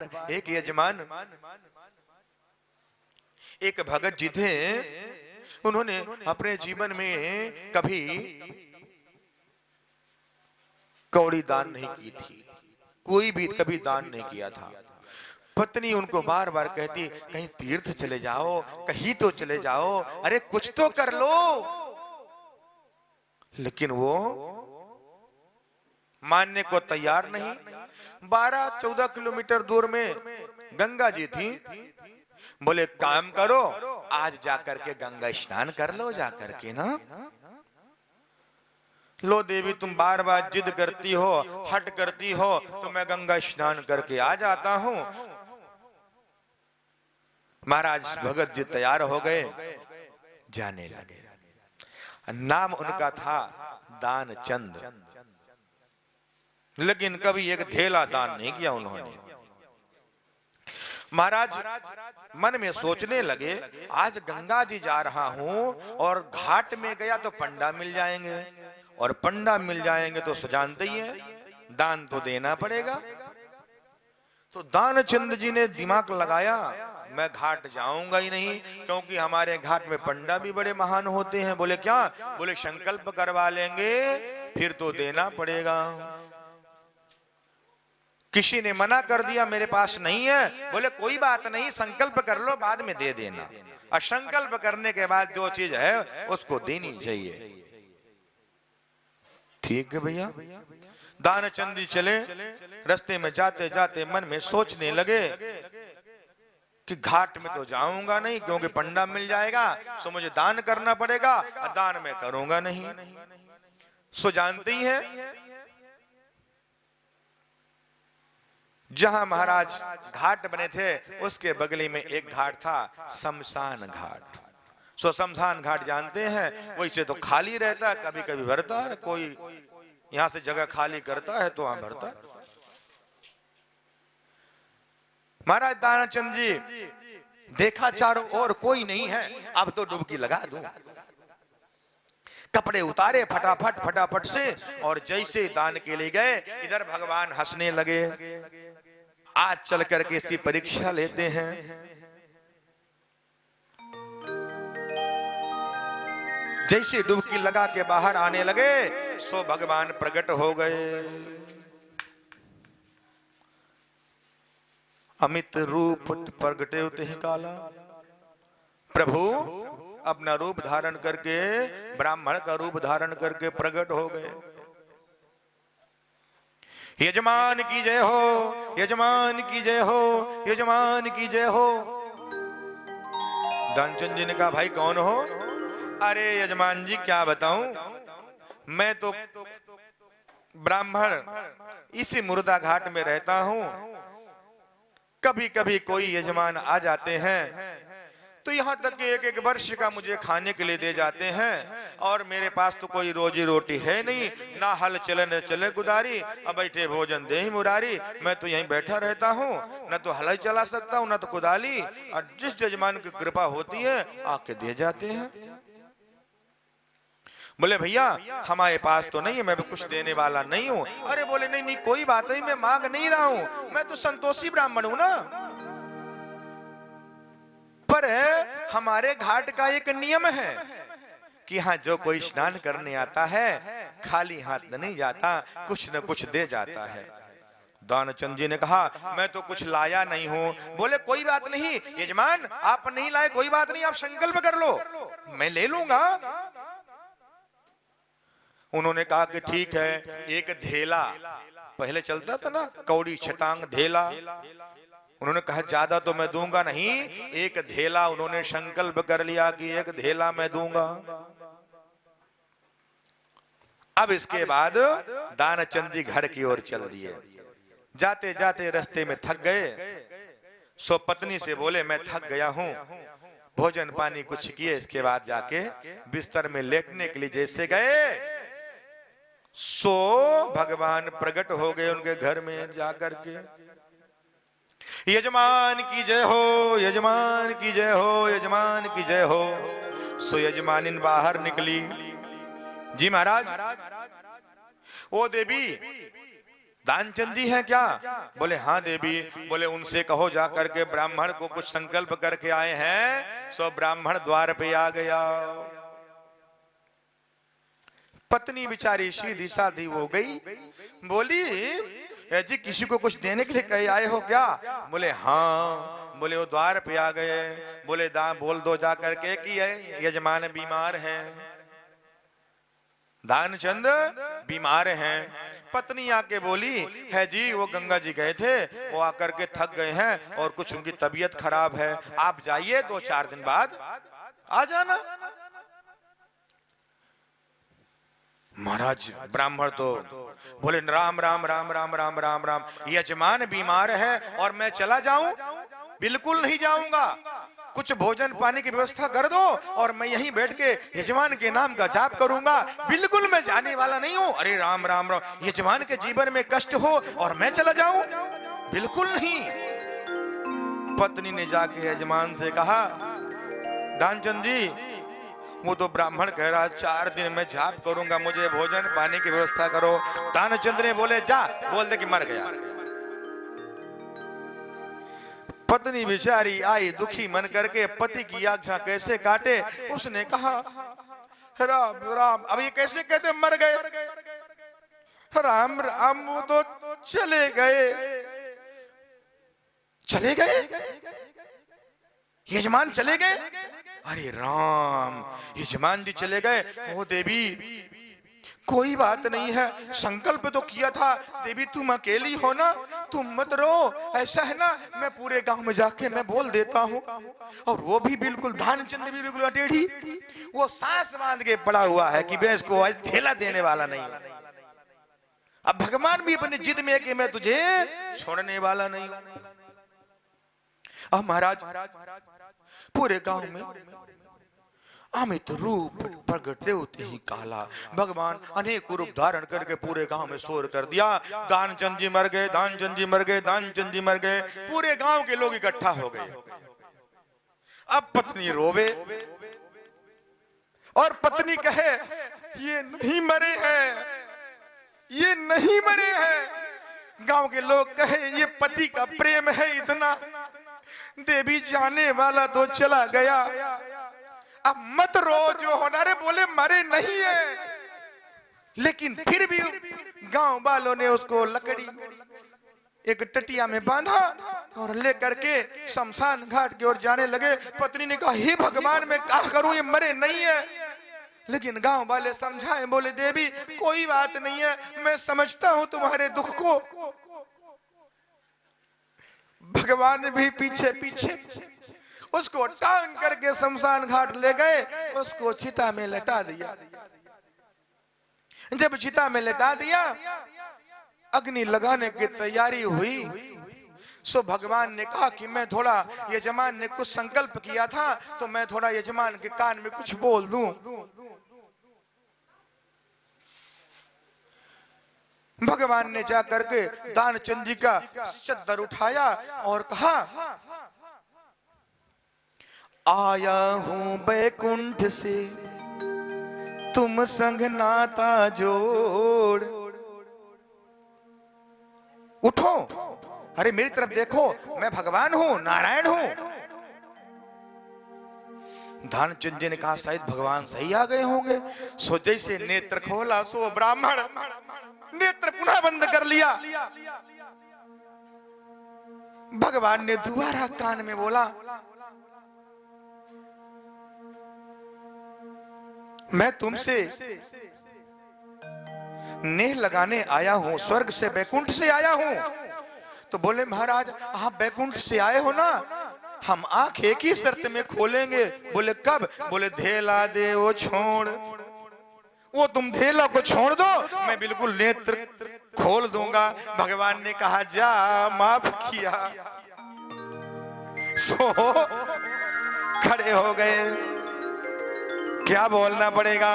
एक यजमान, एक भगत जी थे। उन्होंने अपने जीवन में कभी कौड़ी दान नहीं की थी, कोई भी कभी दान नहीं किया था। पत्नी उनको बार बार कहती, कहीं तीर्थ चले जाओ, कहीं तो चले जाओ, अरे कुछ तो कर लो। लेकिन वो मानने को तैयार नहीं। 12-14 किलोमीटर दूर में गंगा जी थी। बोले काम करो, आज जाकर के गंगा स्नान कर लो जाकर के ना। लो देवी, तुम बार बार जिद करती हो, हट करती हो, तो मैं गंगा स्नान करके आ जाता हूं। महाराज भगत जी तैयार हो गए, जाने लगे। नाम उनका था दानचंद, लेकिन कभी एक धेला दान नहीं किया उन्होंने। महाराज मन में सोचने लगे, आज गंगा जी जा रहा हूं और घाट में गया तो पंडा मिल जाएंगे, और पंडा मिल जाएंगे तो जानते ही है, दान तो देना पड़ेगा। तो दानचंद जी ने दिमाग लगाया, मैं घाट जाऊंगा ही नहीं, क्योंकि हमारे घाट में पंडा भी बड़े महान होते हैं। बोले क्या? बोले संकल्प करवा लेंगे, फिर तो देना पड़ेगा। किसी ने मना कर दिया, मेरे पास नहीं है। बोले कोई बात नहीं, संकल्प कर लो, बाद में दे देना। और संकल्प करने के बाद जो चीज है उसको देनी चाहिए। ठीक है भैया। दानचंद जी चले, रास्ते में जाते जाते मन में सोचने लगे कि घाट में तो जाऊंगा नहीं, क्योंकि पंडा मिल जाएगा, सो मुझे दान करना पड़ेगा, और दान में करूंगा नहीं। सो जानते ही हैं, जहां महाराज घाट बने थे उसके बगली में एक घाट था, शमशान घाट। सो शमशान घाट जानते हैं, वैसे तो खाली रहता है, कभी कभी भरता है, कोई यहां से जगह खाली करता है तो वहां भरता है। महाराज दानचंद जी देखा चारों ओर कोई नहीं है, अब तो डुबकी लगा दूं। कपड़े उतारे फटाफट फटाफट से, और जैसे दान के लिए गए, इधर भगवान हंसने लगे। आज चल करके इसकी परीक्षा लेते हैं। जैसे डुबकी लगा के बाहर आने लगे, सो भगवान प्रकट हो गए। अमित रूप प्रगटे उते ही काला। प्रभु अपना रूप धारण करके, ब्राह्मण का रूप धारण करके प्रकट हो गए। यजमान की जय हो, यजमान की जय हो, यजमान की जय हो। दानचंद जी ने कहा, भाई कौन हो? अरे यजमान जी क्या बताऊं, मैं तो ब्राह्मण इसी मुर्दा घाट में रहता हूं। कभी कभी कोई यजमान आ जाते हैं तो यहाँ तक कि एक एक वर्ष का मुझे खाने के लिए दे जाते हैं, और मेरे पास तो कोई रोजी रोटी है नहीं, ना हल चले न चले कुदारी, अब बैठे भोजन दे ही मुरारी। मैं तो यहीं बैठा रहता हूँ, न तो हल चला सकता हूँ, न तो कुदाली, और जिस यजमान की कृपा होती है आके दे जाते हैं। बोले भैया हमारे पास तो नहीं है, मैं भी कुछ देने वाला नहीं हूँ। अरे बोले नहीं नहीं कोई बात नहीं, मैं मांग नहीं रहा हूँ, मैं तो संतोषी ब्राह्मण हूं ना। पर हमारे घाट का एक नियम है कि यहाँ जो कोई स्नान करने आता है खाली हाथ नहीं जाता, कुछ न कुछ दे जाता है। दानचंद जी ने कहा, मैं तो कुछ लाया नहीं हूं। बोले कोई बात नहीं यजमान, आप नहीं लाए कोई बात नहीं, आप संकल्प कर लो, मैं ले लूंगा। उन्होंने कहा कि ठीक है। एक धेला पहले चलता था ना, कौड़ी छटांग धेला। उन्होंने कहा ज्यादा तो मैं दूंगा नहीं, एक धेला। उन्होंने संकल्प कर लिया कि एक धेला मैं दूंगा। अब इसके बाद दानचंद जी घर की ओर चल दिए। जाते जाते रास्ते में थक गए, सो पत्नी से बोले मैं थक गया हूं, भोजन पानी कुछ किए, इसके बाद जाके बिस्तर में लेटने के लिए जैसे गए, सो भगवान प्रकट हो गए उनके घर में जाकर के। यजमान की जय हो, यजमान की जय हो, यजमान की जय हो। सो यजमानिन बाहर निकली। जी महाराज। ओ देवी, दानचंद जी हैं क्या? बोले हाँ देवी। बोले उनसे कहो जा करके ब्राह्मण को कुछ संकल्प करके आए हैं। सो ब्राह्मण द्वार पे आ गया। पत्नी बेचारी सीधी साधी हो गई, बोली जी किसी को कुछ देने के लिए कहे आए हो क्या? बोले हाँ। बोले वो द्वार पे आ गए। बोले बोल दो जा करके कि यजमान बीमार हैं, दानचंद बीमार हैं। पत्नी आके बोली है जी वो गंगा जी गए थे, वो आकर के थक गए हैं और कुछ उनकी तबीयत खराब है, आप जाइए 2-4 दिन बाद आ जाना। महाराज ब्राह्मण तो बोले राम राम राम राम राम राम राम, यजमान बीमार है और मैं चला जाऊं? बिल्कुल नहीं जाऊंगा। कुछ भोजन पानी की व्यवस्था कर दो और मैं यहीं बैठ के यजमान के नाम का जाप करूंगा, बिल्कुल मैं जाने वाला नहीं हूं। अरे राम राम राम, यजमान के जीवन में कष्ट हो और मैं चला जाऊं? बिल्कुल नहीं। पत्नी ने जाके यजमान से कहा दानचंद जी वो तो ब्राह्मण कह रहा 4 दिन में जाप करूंगा, मुझे भोजन पानी की व्यवस्था करो। दानचंद ने बोले जा बोल दे कि मर गया। पत्नी बेचारी आई दुखी मन करके, पति की आज्ञा कैसे काटे। उसने कहा राम राम, अब ये कैसे कहते मर गए? राम राम वो तो चले गए। चले गए? यजमान चले गए? अरे राम, यजमान जी चले गए। ओ देवी कोई बात नहीं है, संकल्प तो किया था। देवी तुम अकेली हो ना, तुम मत रो। ऐसा है ना मैं पूरे गांव में जाके मैं बोल देता हूँ। और वो भी बिल्कुल दानचंद भी बिल्कुल अटेढ़ी, वो सांस बांध के पड़ा हुआ है कि मैं इसको आज धेला देने वाला नहीं। अब भगवान भी अपनी जिद में है कि मैं तुझे छोड़ने वाला नहीं। अब महाराज पूरे गांव में अमित रूप प्रगटे होते ही काला, भगवान अनेक रूप धारण करके पूरे गांव में शोर कर दिया। दानचंद जी मर गए, दानचंद जी मर गए, दानचंद जी मर गए। पूरे गांव के लोग इकट्ठा हो गए। अब पत्नी रोवे और पत्नी कहे ये नहीं मरे हैं, ये नहीं मरे हैं। गांव के लोग कहे ये पति का प्रेम है इतना, देवी जाने वाला तो चला गया, अब मत रो जो होना। रे बोले मरे नहीं है, लेकिन फिर भी गांव वालों ने उसको लकड़ी एक टटिया में बांधा और लेकर के शमशान घाट की ओर जाने लगे। पत्नी ने कहा हे भगवान मैं क्या करूं, ये मरे नहीं है। लेकिन गांव वाले समझाए, बोले देवी कोई बात नहीं है, मैं समझता हूं तुम्हारे दुख को। भगवान भी पीछे पीछे उसको टांग करके शमशान घाट ले गए, उसको चिता में लटा दिया। जब चिता में लटा दिया, अग्नि लगाने की तैयारी हुई। सो भगवान ने कहा कि मैं थोड़ा, यजमान ने कुछ संकल्प किया था तो मैं थोड़ा यजमान के कान में कुछ बोल दूं। भगवान ने जा करके दानचंद जी का चद्दर उठाया और कहा आया हूं बैकुंठ से तुम संग नाता जोड़, उठो, अरे मेरी तरफ देखो, मैं भगवान हूं, नारायण हूं। दानचंद जी ने कहा शायद भगवान सही आ गए होंगे। सो जैसे नेत्र खोला सो ब्राह्मण नेत्र पुनः बंद कर लिया। भगवान ने दोबारा कान में बोला मैं तुमसे नेह लगाने आया हूं, स्वर्ग से बैकुंठ से आया हूं। तो बोले महाराज आप बैकुंठ से आए हो ना, हम आंख एक ही शर्त में खोलेंगे। बोले कब? बोले धेला दे वो छोड़, वो तुम धेला को छोड़ दो, मैं बिल्कुल नेत्र खोल दूंगा। भगवान ने कहा जा माफ किया। सो खड़े हो गए। क्या बोलना पड़ेगा?